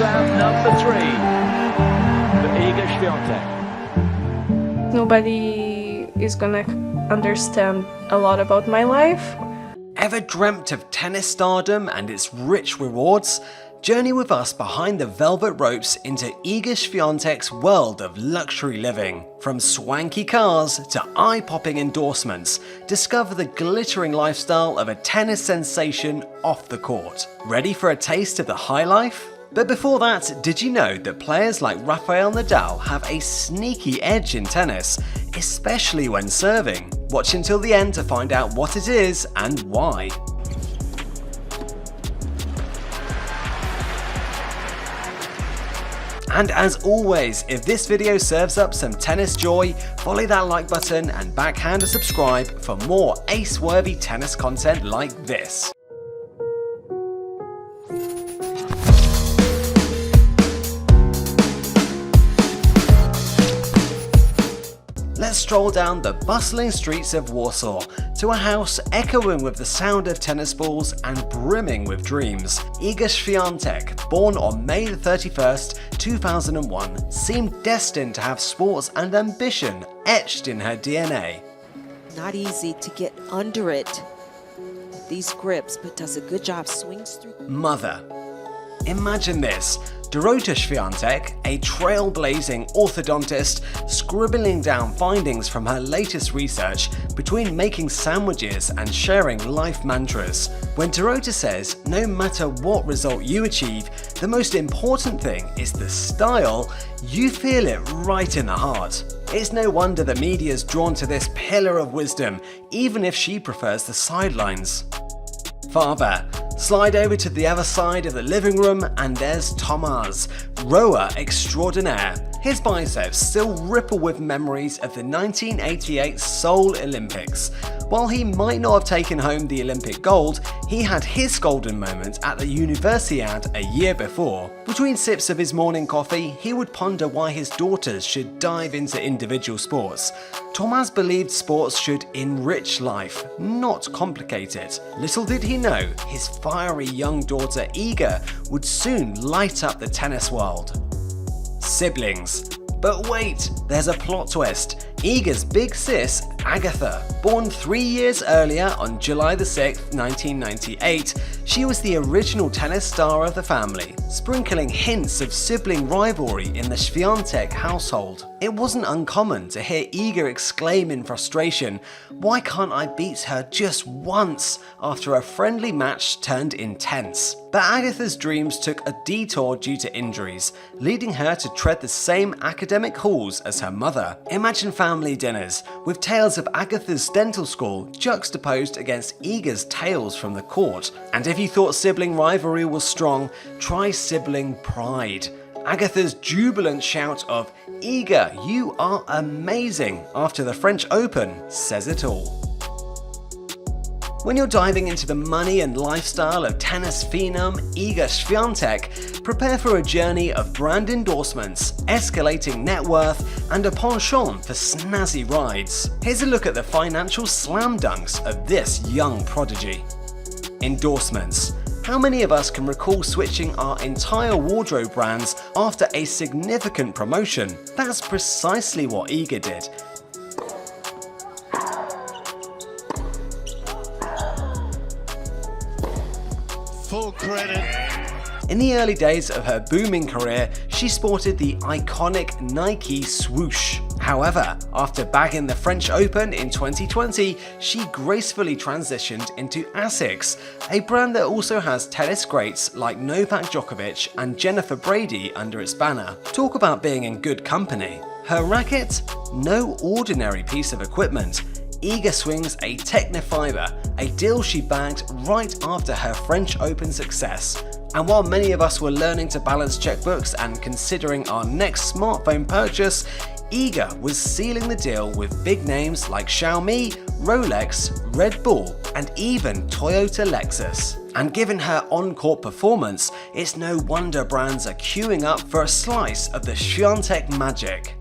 round number 3 for Iga Świątek. Nobody is gonna understand a lot about my life. Ever dreamt of tennis stardom and its rich rewards? Journey with us behind the velvet ropes into Iga Świątek's world of luxury living. From swanky cars to eye-popping endorsements, discover the glittering lifestyle of a tennis sensation off the court. Ready for a taste of the high life? But before that, did you know that players like Rafael Nadal have a sneaky edge in tennis, especially when serving? Watch until the end to find out what it is and why. And as always, if this video serves up some tennis joy, follow that like button and backhand a subscribe for more ace-worthy tennis content like this. Let's stroll down the bustling streets of Warsaw to a house echoing with the sound of tennis balls and brimming with dreams. Iga Świątek, born on May 31st, 2001, seemed destined to have sports and ambition etched in her DNA. Not easy to get under it, these grips, but does a good job, swings through. Mother. Imagine this. Dorota Świątek, a trailblazing orthodontist, scribbling down findings from her latest research between making sandwiches and sharing life mantras. When Dorota says, no matter what result you achieve, the most important thing is the style, you feel it right in the heart. It's no wonder the media's drawn to this pillar of wisdom, even if she prefers the sidelines. Father. Slide over to the other side of the living room and there's Tomasz, rower extraordinaire. His biceps still ripple with memories of the 1988 Seoul Olympics. While he might not have taken home the Olympic gold, he had his golden moment at the Universiade a year before. Between sips of his morning coffee, he would ponder why his daughters should dive into individual sports. Tomasz believed sports should enrich life, not complicate it. Little did he know, his fiery young daughter Iga would soon light up the tennis world. Siblings. But wait, there's a plot twist. Iga's big sis, Agatha, born 3 years earlier on July 6, 1998, she was the original tennis star of the family, sprinkling hints of sibling rivalry in the Świątek household. It wasn't uncommon to hear Iga exclaim in frustration, "Why can't I beat her just once?" after a friendly match turned intense. But Agatha's dreams took a detour due to injuries, leading her to tread the same academic halls as her mother. Imagine family dinners, with tales of Agatha's dental school juxtaposed against Iga's tales from the court. And if you thought sibling rivalry was strong, try sibling pride. Agatha's jubilant shout of, "Iga, you are amazing," after the French Open says it all. When you're diving into the money and lifestyle of tennis phenom Iga Świątek, prepare for a journey of brand endorsements, escalating net worth, and a penchant for snazzy rides. Here's a look at the financial slam dunks of this young prodigy. Endorsements. How many of us can recall switching our entire wardrobe brands after a significant promotion? That's precisely what Iga did. Full credit. In the early days of her booming career, she sported the iconic Nike swoosh. However, after bagging the French Open in 2020, she gracefully transitioned into Asics, a brand that also has tennis greats like Novak Djokovic and Jennifer Brady under its banner. Talk about being in good company. Her racket? No ordinary piece of equipment. Iga swings a Technifiber, a deal she bagged right after her French Open success. And while many of us were learning to balance checkbooks and considering our next smartphone purchase, Iga was sealing the deal with big names like Xiaomi, Rolex, Red Bull, and even Toyota Lexus. And given her on-court performance, it's no wonder brands are queuing up for a slice of the Świątek magic.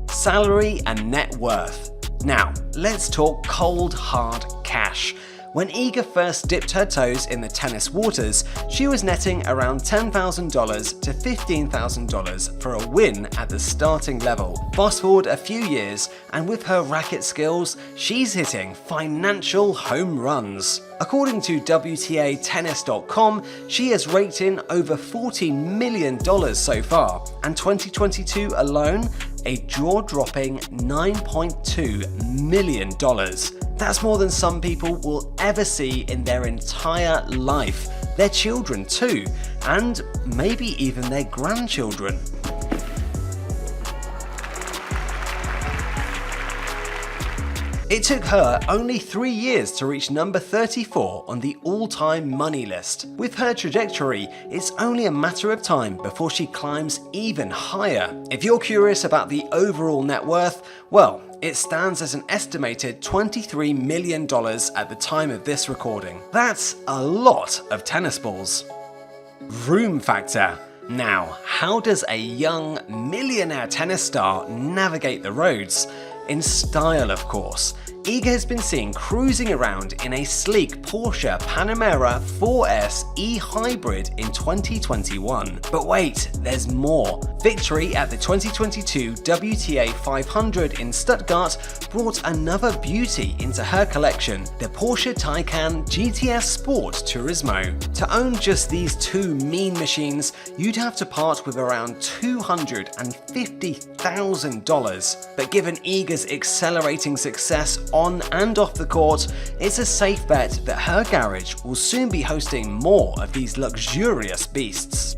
Salary and net worth. Now, let's talk cold, hard cash. When Iga first dipped her toes in the tennis waters, she was netting around $10,000 to $15,000 for a win at the starting level. Fast forward a few years, and with her racket skills, she's hitting financial home runs. According to WTA Tennis.com, she has raked in over $40 million so far, and 2022 alone, a jaw-dropping $9.2 million. That's more than some people will ever see in their entire life, their children too, and maybe even their grandchildren. It took her only 3 years to reach number 34 on the all-time money list. With her trajectory, it's only a matter of time before she climbs even higher. If you're curious about the overall net worth, well, it stands at an estimated $23 million at the time of this recording. That's a lot of tennis balls. Room factor. Now, how does a young millionaire tennis star navigate the roads? In style, of course. Iga has been seen cruising around in a sleek Porsche Panamera 4S e-hybrid in 2021. But wait, there's more. Victory at the 2022 WTA 500 in Stuttgart brought another beauty into her collection, the Porsche Taycan GTS Sport Turismo. To own just these two mean machines, you'd have to part with around $250,000. But given Iga's accelerating success on and off the court, it's a safe bet that her garage will soon be hosting more of these luxurious beasts.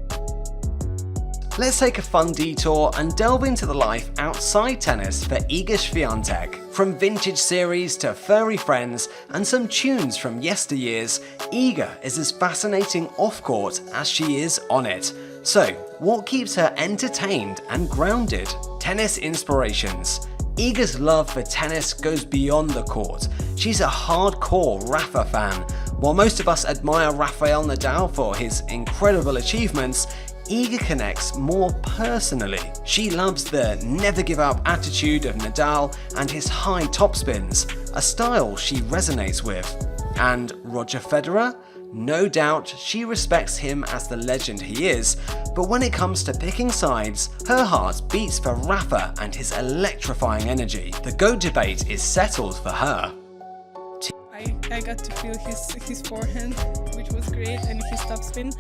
Let's take a fun detour and delve into the life outside tennis for Iga Świątek. From vintage series to furry friends and some tunes from yesteryears, Iga is as fascinating off-court as she is on it. So, what keeps her entertained and grounded? Tennis inspirations. Iga's love for tennis goes beyond the court. She's a hardcore Rafa fan. While most of us admire Rafael Nadal for his incredible achievements, Iga connects more personally. She loves the never give up attitude of Nadal and his high topspins, a style she resonates with. And Roger Federer? No doubt she respects him as the legend he is, but when it comes to picking sides, her heart beats for Rafa and his electrifying energy. The GOAT debate is settled for her. I got to feel his forehand, which was great, and his topspin.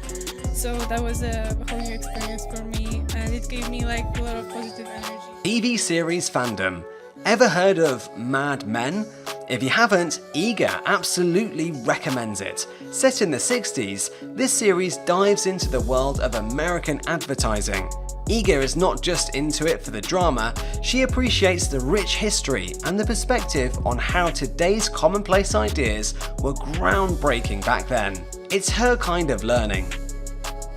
So that was a whole new experience for me, and it gave me like a lot of positive energy. TV series fandom. Ever heard of Mad Men? If you haven't, Iga absolutely recommends it. Set in the 60s, this series dives into the world of American advertising. Iga is not just into it for the drama, she appreciates the rich history and the perspective on how today's commonplace ideas were groundbreaking back then. It's her kind of learning.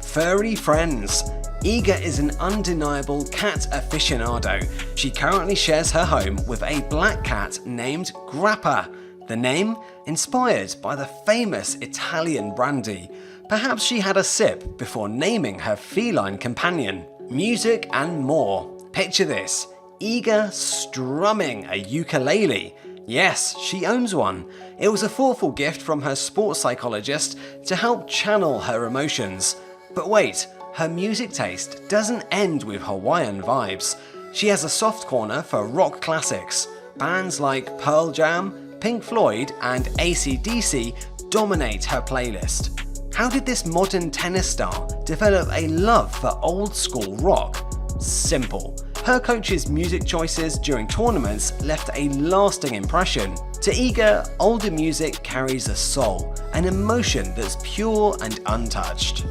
Furry friends. Iga is an undeniable cat aficionado. She currently shares her home with a black cat named Grappa. The name? Inspired by the famous Italian brandy. Perhaps she had a sip before naming her feline companion. Music and more. Picture this, Iga strumming a ukulele. Yes, she owns one. It was a thoughtful gift from her sports psychologist to help channel her emotions. But wait, her music taste doesn't end with Hawaiian vibes. She has a soft corner for rock classics. Bands like Pearl Jam, Pink Floyd and AC/DC dominate her playlist. How did this modern tennis star develop a love for old school rock? Simple. Her coach's music choices during tournaments left a lasting impression. To Iga, older music carries a soul, an emotion that's pure and untouched.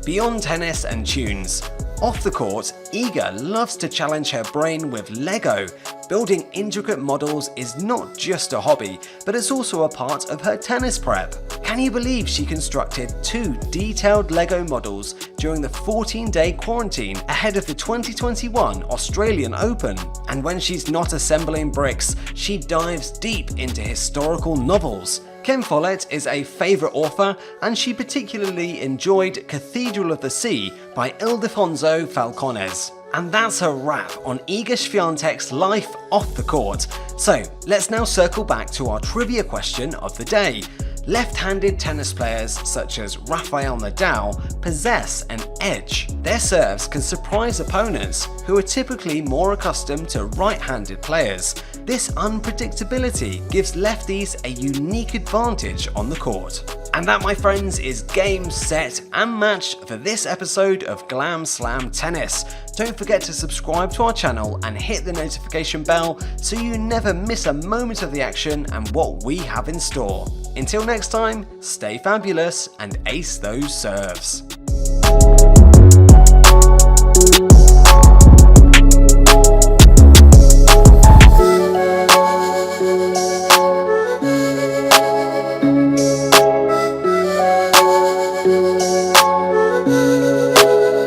Beyond tennis and tunes. Off the court, Iga loves to challenge her brain with Lego. Building intricate models is not just a hobby, but it's also a part of her tennis prep. Can you believe she constructed 2 detailed Lego models during the 14-day quarantine ahead of the 2021 Australian Open? And when she's not assembling bricks, she dives deep into historical novels. Ken Follett is a favourite author, and she particularly enjoyed Cathedral of the Sea by Ildefonso Falcones. And that's a wrap on Iga Świątek's life off the court. So let's now circle back to our trivia question of the day. Left-handed tennis players such as Rafael Nadal possess an edge. Their serves can surprise opponents who are typically more accustomed to right-handed players. This unpredictability gives lefties a unique advantage on the court. And that, my friends, is game, set and match for this episode of Glam Slam Tennis. Don't forget to subscribe to our channel and hit the notification bell so you never miss a moment of the action and what we have in store. Until next time, stay fabulous and ace those serves.